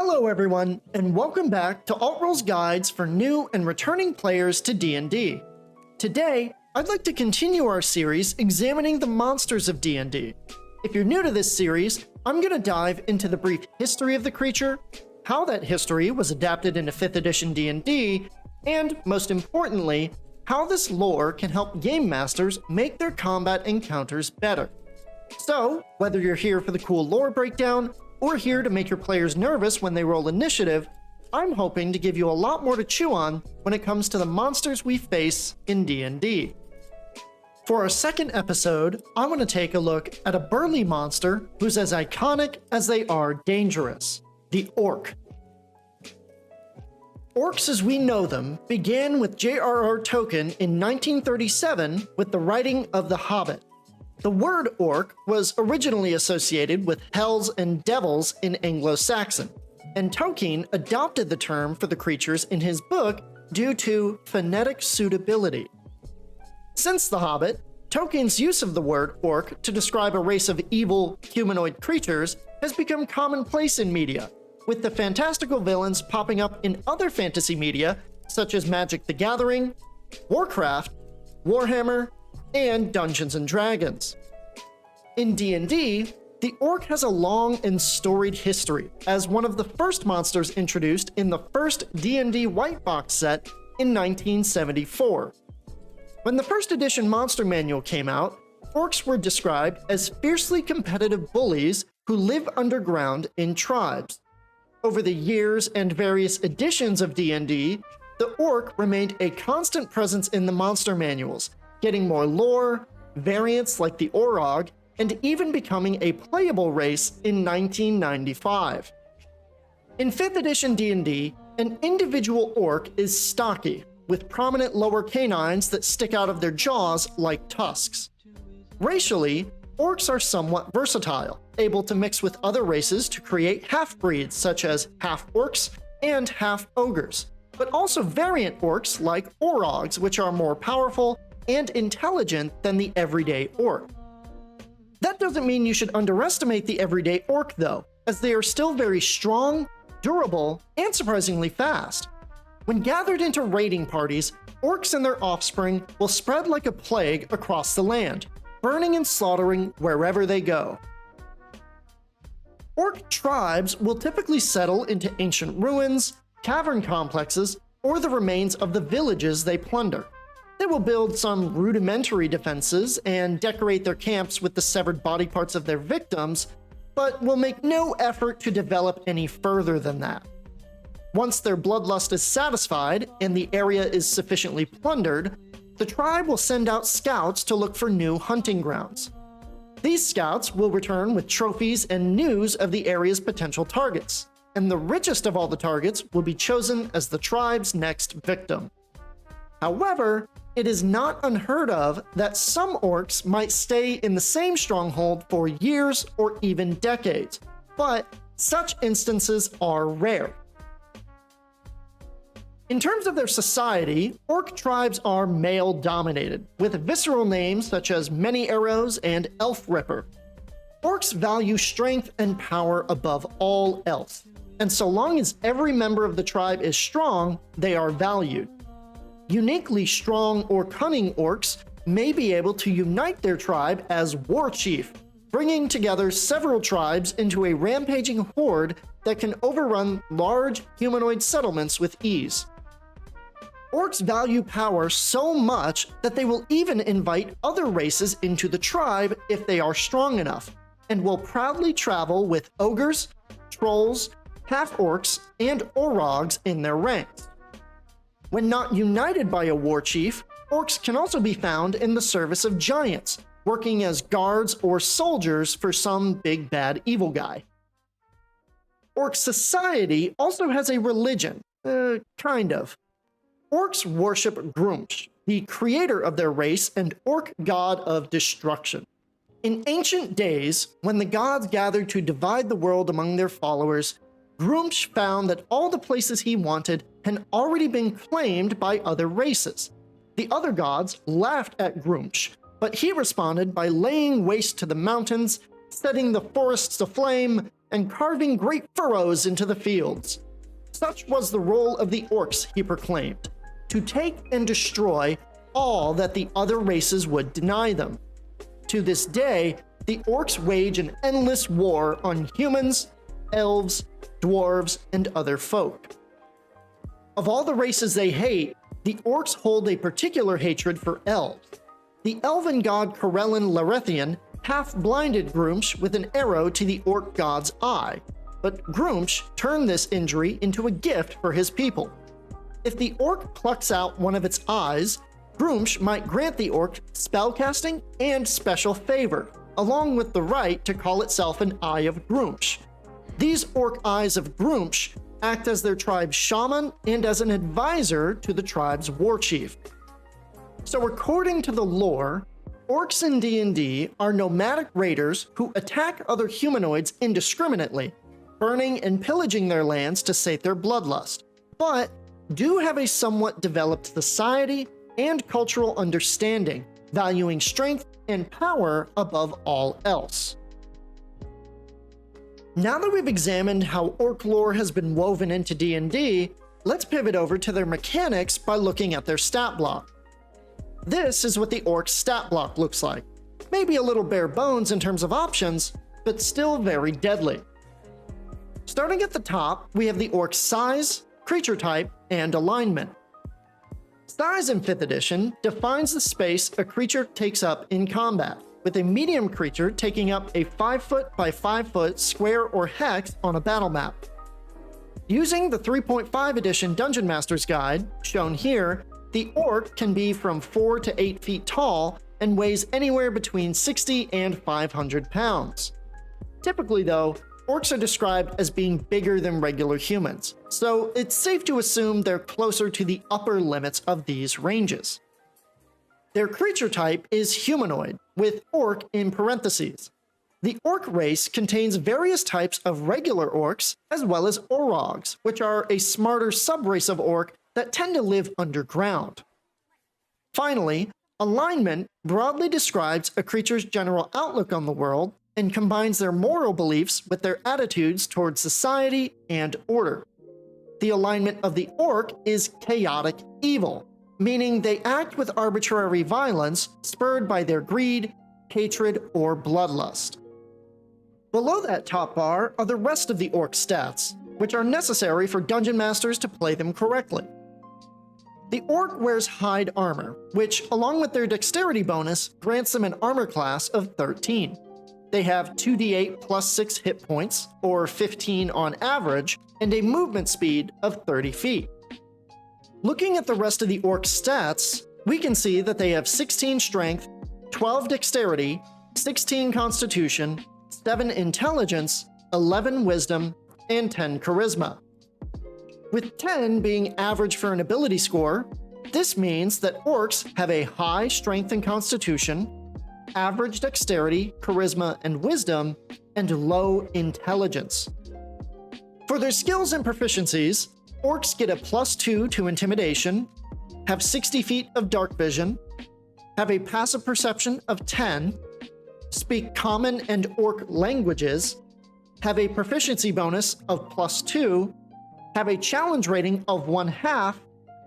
Hello everyone, and welcome back to Alt-Roll's guides for new and returning players to D&D. Today, I'd like to continue our series examining the monsters of D&D. If you're new to this series, I'm going to dive into the brief history of the creature, how that history was adapted into 5th edition D&D, and most importantly, how this lore can help game masters make their combat encounters better. So, whether you're here for the cool lore breakdown, or here to make your players nervous when they roll initiative, I'm hoping to give you a lot more to chew on when it comes to the monsters we face in D&D. For our second episode, I'm going to take a look at a burly monster who's as iconic as they are dangerous, the Orc. Orcs as we know them began with J.R.R. Tolkien in 1937 with the writing of The Hobbit. The word orc was originally associated with hells and devils in Anglo-Saxon, and Tolkien adopted the term for the creatures in his book due to phonetic suitability. Since The Hobbit, Tolkien's use of the word orc to describe a race of evil, humanoid creatures has become commonplace in media, with the fantastical villains popping up in other fantasy media such as Magic the Gathering, Warcraft, Warhammer, and Dungeons & Dragons. In D&D, the Orc has a long and storied history as one of the first monsters introduced in the first D&D white box set in 1974. When the first edition monster manual came out, Orcs were described as fiercely competitive bullies who live underground in tribes. Over the years and various editions of D&D, the Orc remained a constant presence in the monster manuals, getting more lore, variants like the Orog, and even becoming a playable race in 1995. In 5th edition D&D, an individual orc is stocky, with prominent lower canines that stick out of their jaws like tusks. Racially, orcs are somewhat versatile, able to mix with other races to create half-breeds such as half-orcs and half-ogres, but also variant orcs like Orogs, which are more powerful and intelligent than the everyday orc. That doesn't mean you should underestimate the everyday orc though, as they are still very strong, durable, and surprisingly fast. When gathered into raiding parties, orcs and their offspring will spread like a plague across the land, burning and slaughtering wherever they go. Orc tribes will typically settle into ancient ruins, cavern complexes, or the remains of the villages they plunder. They will build some rudimentary defenses and decorate their camps with the severed body parts of their victims, but will make no effort to develop any further than that. Once their bloodlust is satisfied and the area is sufficiently plundered, the tribe will send out scouts to look for new hunting grounds. These scouts will return with trophies and news of the area's potential targets, and the richest of all the targets will be chosen as the tribe's next victim. However, it is not unheard of that some orcs might stay in the same stronghold for years or even decades, but such instances are rare. In terms of their society, orc tribes are male-dominated, with visceral names such as Many Arrows and Elf Ripper. Orcs value strength and power above all else, and so long as every member of the tribe is strong, they are valued. Uniquely strong or cunning orcs may be able to unite their tribe as war chief, bringing together several tribes into a rampaging horde that can overrun large humanoid settlements with ease. Orcs value power so much that they will even invite other races into the tribe if they are strong enough, and will proudly travel with ogres, trolls, half-orcs, and orogs in their ranks. When not united by a war chief, orcs can also be found in the service of giants, working as guards or soldiers for some big bad evil guy. Orc society also has a religion, kind of. Orcs worship Gruumsh, the creator of their race and orc god of destruction. In ancient days, when the gods gathered to divide the world among their followers, Gruumsh found that all the places he wanted had already been claimed by other races. The other gods laughed at Gruumsh, but he responded by laying waste to the mountains, setting the forests aflame, and carving great furrows into the fields. Such was the role of the Orcs, he proclaimed, to take and destroy all that the other races would deny them. To this day, the Orcs wage an endless war on humans, elves, dwarves, and other folk. Of all the races they hate, the Orcs hold a particular hatred for elves. The elven god Corellin Larethian half-blinded Grumsh with an arrow to the Orc god's eye, but Grumsh turned this injury into a gift for his people. If the Orc plucks out one of its eyes, Grumsh might grant the Orc spellcasting and special favor, along with the right to call itself an Eye of Grumsh. These Orc Eyes of Grumsh act as their tribe's shaman and as an advisor to the tribe's war chief. So according to the lore, Orcs in D&D are nomadic raiders who attack other humanoids indiscriminately, burning and pillaging their lands to sate their bloodlust, but do have a somewhat developed society and cultural understanding, valuing strength and power above all else. Now that we've examined how Orc lore has been woven into D&D, let's pivot over to their mechanics by looking at their stat block. This is what the Orc stat block looks like. Maybe a little bare bones in terms of options, but still very deadly. Starting at the top, we have the Orc's size, creature type, and alignment. Size in 5th edition defines the space a creature takes up in combat, with a medium creature taking up a 5 foot by 5 foot square or hex on a battle map. Using the 3.5 edition Dungeon Master's Guide, shown here, the Orc can be from 4 to 8 feet tall and weighs anywhere between 60 and 500 pounds. Typically though, Orcs are described as being bigger than regular humans, so it's safe to assume they're closer to the upper limits of these ranges. Their creature type is humanoid, with Orc in parentheses. The Orc race contains various types of regular Orcs, as well as Orogs, which are a smarter subrace of Orc that tend to live underground. Finally, alignment broadly describes a creature's general outlook on the world and combines their moral beliefs with their attitudes towards society and order. The alignment of the Orc is chaotic evil, meaning they act with arbitrary violence spurred by their greed, hatred, or bloodlust. Below that top bar are the rest of the Orc stats, which are necessary for dungeon masters to play them correctly. The Orc wears hide armor, which, along with their dexterity bonus, grants them an armor class of 13. They have 2d8 plus 6 hit points, or 15 on average, and a movement speed of 30 feet. Looking at the rest of the Orc stats, we can see that they have 16 strength, 12 dexterity, 16 constitution, 7 intelligence, 11 wisdom, and 10 charisma. With 10 being average for an ability score, this means that Orcs have a high strength and constitution, average dexterity, charisma, and wisdom, and low intelligence. For their skills and proficiencies, Orcs get a +2 to intimidation, have 60 feet of dark vision, have a passive perception of 10, speak common and Orc languages, have a proficiency bonus of +2, have a challenge rating of 1/2,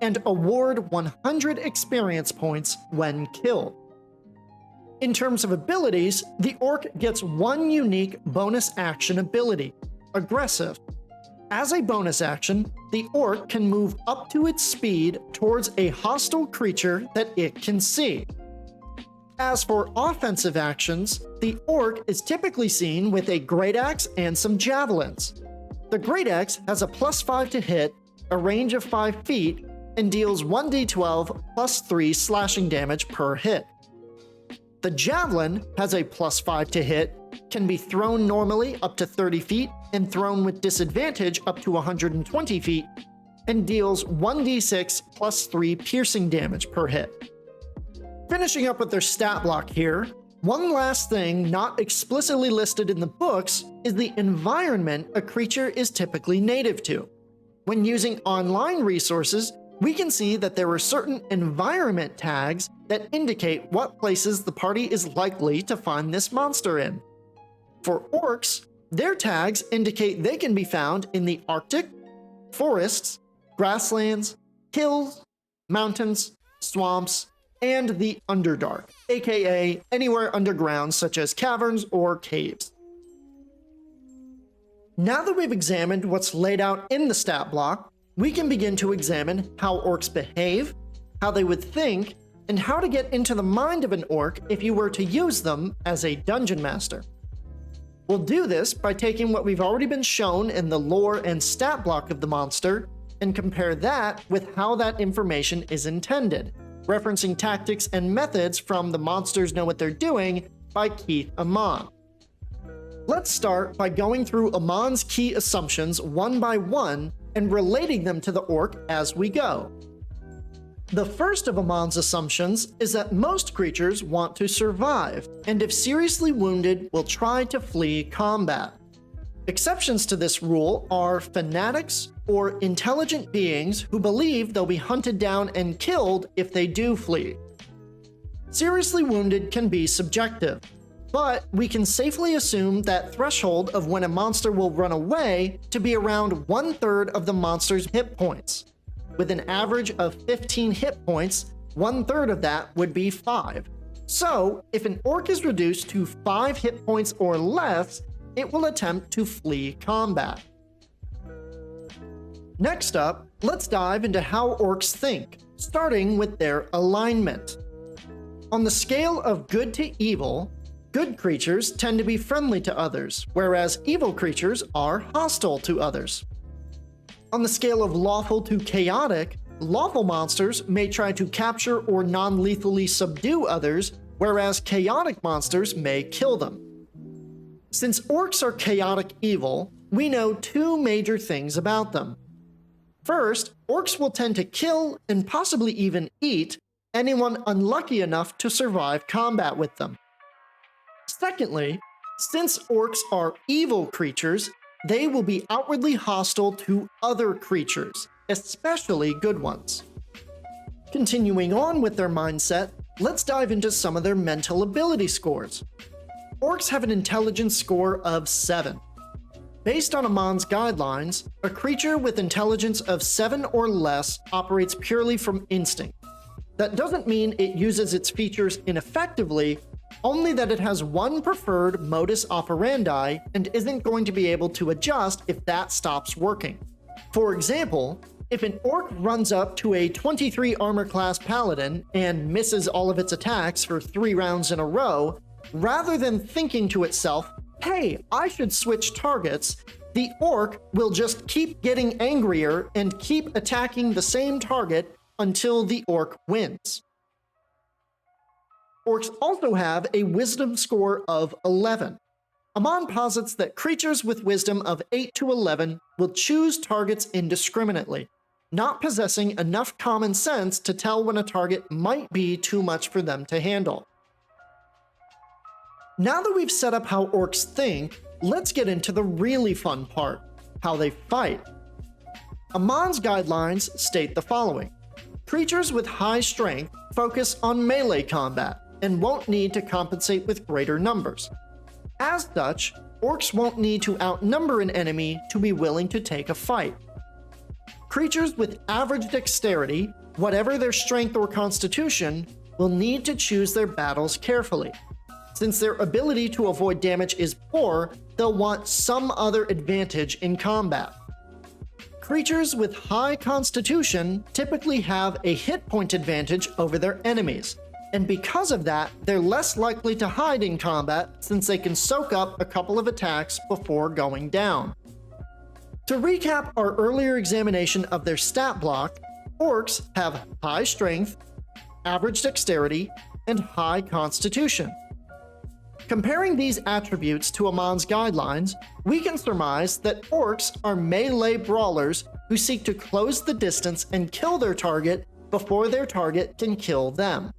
and award 100 experience points when killed. In terms of abilities, the Orc gets one unique bonus action ability, Aggressive. As a bonus action, the Orc can move up to its speed towards a hostile creature that it can see. As for offensive actions, the Orc is typically seen with a great axe and some javelins. The great axe has a +5 to hit, a range of 5 feet, and deals 1d12 plus 3 slashing damage per hit. The javelin has a +5 to hit, can be thrown normally up to 30 feet, and thrown with disadvantage up to 120 feet, and deals 1d6 plus 3 piercing damage per hit. Finishing up with their stat block here, one last thing not explicitly listed in the books is the environment a creature is typically native to. When using online resources, we can see that there are certain environment tags that indicate what places the party is likely to find this monster in. For Orcs, Their tags indicate they can be found in the Arctic, forests, grasslands, hills, mountains, swamps, and the Underdark, aka anywhere underground such as caverns or caves. Now that we've examined what's laid out in the stat block, we can begin to examine how orcs behave, how they would think, and how to get into the mind of an orc if you were to use them as a dungeon master. We'll do this by taking what we've already been shown in the lore and stat block of the monster and compare that with how that information is intended, referencing tactics and methods from The Monsters Know What They're Doing by Keith Amon. Let's start by going through Amon's key assumptions one by one and relating them to the orc as we go. The first of Amon's assumptions is that most creatures want to survive, and if seriously wounded, will try to flee combat. Exceptions to this rule are fanatics or intelligent beings who believe they'll be hunted down and killed if they do flee. Seriously wounded can be subjective, but we can safely assume that threshold of when a monster will run away to be around 1/3 of the monster's hit points. With an average of 15 hit points, 1/3 of that would be 5. So, if an orc is reduced to 5 hit points or less, it will attempt to flee combat. Next up, let's dive into how orcs think, starting with their alignment. On the scale of good to evil, good creatures tend to be friendly to others, whereas evil creatures are hostile to others. On the scale of lawful to chaotic, lawful monsters may try to capture or non-lethally subdue others, whereas chaotic monsters may kill them. Since orcs are chaotic evil, we know two major things about them. First, orcs will tend to kill and possibly even eat anyone unlucky enough to survive combat with them. Secondly, since orcs are evil creatures, they will be outwardly hostile to other creatures, especially good ones. Continuing on with their mindset, let's dive into some of their mental ability scores. Orcs have an intelligence score of 7. Based on Amon's guidelines, a creature with intelligence of 7 or less operates purely from instinct. That doesn't mean it uses its features ineffectively, only that it has one preferred modus operandi and isn't going to be able to adjust if that stops working. For example, if an orc runs up to a 23 armor class paladin and misses all of its attacks for 3 rounds in a row, rather than thinking to itself, "Hey, I should switch targets," the orc will just keep getting angrier and keep attacking the same target until the orc wins. Orcs also have a wisdom score of 11. Amon posits that creatures with wisdom of 8 to 11 will choose targets indiscriminately, not possessing enough common sense to tell when a target might be too much for them to handle. Now that we've set up how orcs think, let's get into the really fun part, how they fight. Amon's guidelines state the following. Creatures with high strength focus on melee combat and won't need to compensate with greater numbers. As such, orcs won't need to outnumber an enemy to be willing to take a fight. Creatures with average dexterity, whatever their strength or constitution, will need to choose their battles carefully. Since their ability to avoid damage is poor, they'll want some other advantage in combat. Creatures with high constitution typically have a hit point advantage over their enemies, and because of that, they're less likely to hide in combat since they can soak up a couple of attacks before going down. To recap our earlier examination of their stat block, orcs have high strength, average dexterity, and high constitution. Comparing these attributes to Amon's guidelines, we can surmise that orcs are melee brawlers who seek to close the distance and kill their target before their target can kill them.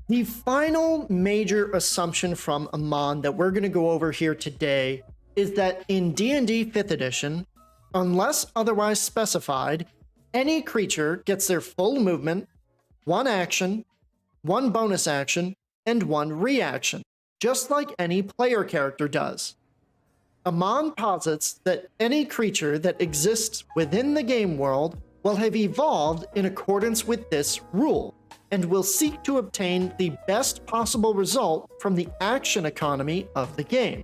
The final major assumption from Amon that we're going to go over here today is that in D&D 5th edition, unless otherwise specified, any creature gets their full movement, 1 action, 1 bonus action, and 1 reaction, just like any player character does. Amon posits that any creature that exists within the game world will have evolved in accordance with this rule, and will seek to obtain the best possible result from the action economy of the game.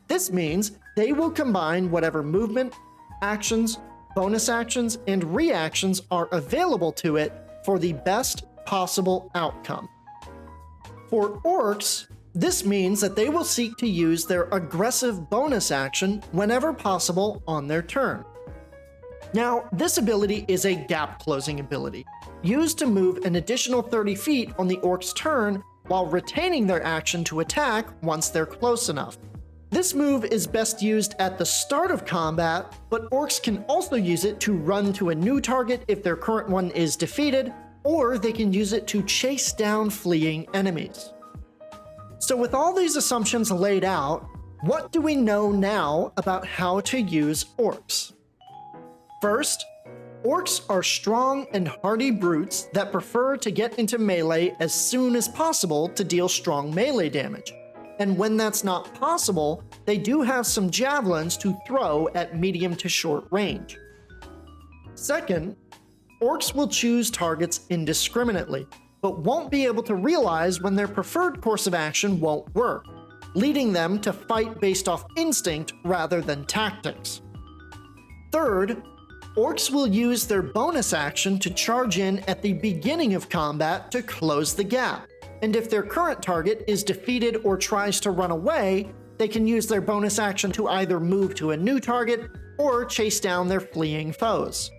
This means they will combine whatever movement, actions, bonus actions, and reactions are available to it for the best possible outcome. For orcs, this means that they will seek to use their aggressive bonus action whenever possible on their turn. Now, this ability is a gap-closing ability, used to move an additional 30 feet on the orc's turn while retaining their action to attack once they're close enough. This move is best used at the start of combat, but orcs can also use it to run to a new target if their current one is defeated, or they can use it to chase down fleeing enemies. So with all these assumptions laid out, what do we know now about how to use orcs? First, orcs are strong and hardy brutes that prefer to get into melee as soon as possible to deal strong melee damage. And when that's not possible, they do have some javelins to throw at medium to short range. Second, orcs will choose targets indiscriminately, but won't be able to realize when their preferred course of action won't work, leading them to fight based off instinct rather than tactics. Third, orcs will use their bonus action to charge in at the beginning of combat to close the gap, and if their current target is defeated or tries to run away, they can use their bonus action to either move to a new target or chase down their fleeing foes.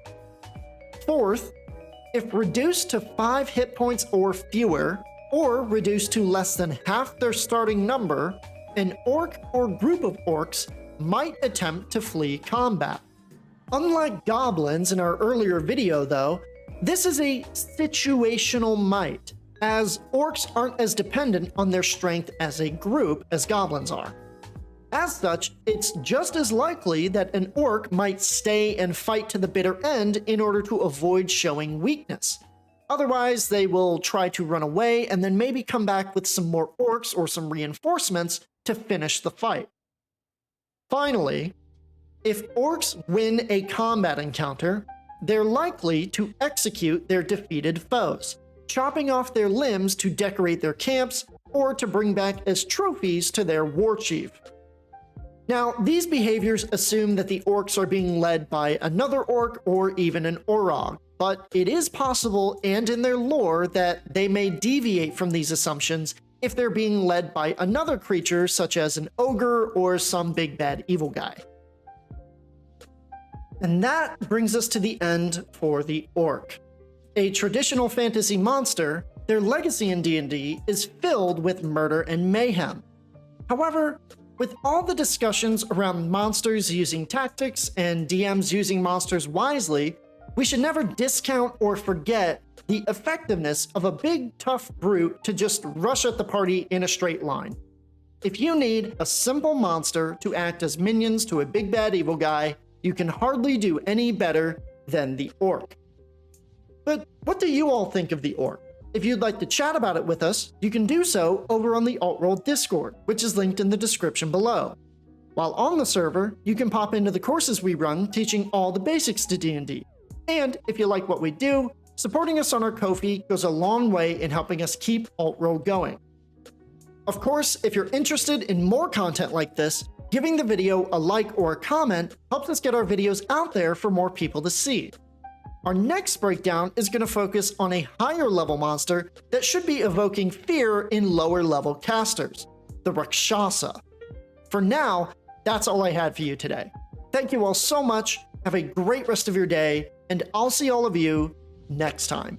Fourth, if reduced to 5 hit points or fewer, or reduced to less than half their starting number, an orc or group of orcs might attempt to flee combat. Unlike goblins in our earlier video though, this is a situational might, as orcs aren't as dependent on their strength as a group as goblins are. As such, it's just as likely that an orc might stay and fight to the bitter end in order to avoid showing weakness. Otherwise, they will try to run away and then maybe come back with some more orcs or some reinforcements to finish the fight. Finally, if orcs win a combat encounter, they're likely to execute their defeated foes, chopping off their limbs to decorate their camps or to bring back as trophies to their war chief. Now, these behaviors assume that the orcs are being led by another orc or even an orog, but it is possible and in their lore that they may deviate from these assumptions if they're being led by another creature such as an ogre or some big bad evil guy. And that brings us to the end for the orc. A traditional fantasy monster, their legacy in D&D is filled with murder and mayhem. However, with all the discussions around monsters using tactics and DMs using monsters wisely, we should never discount or forget the effectiveness of a big, tough brute to just rush at the party in a straight line. If you need a simple monster to act as minions to a big bad evil guy, you can hardly do any better than the orc. But what do you all think of the orc? If you'd like to chat about it with us, you can do so over on the Alt-Roll Discord, which is linked in the description below. While on the server, you can pop into the courses we run teaching all the basics to D&D. And if you like what we do, supporting us on our Ko-fi goes a long way in helping us keep Alt-Roll going. Of course, if you're interested in more content like this, giving the video a like or a comment helps us get our videos out there for more people to see. Our next breakdown is going to focus on a higher level monster that should be evoking fear in lower level casters, the Rakshasa. For now, that's all I had for you today. Thank you all so much, have a great rest of your day, and I'll see all of you next time.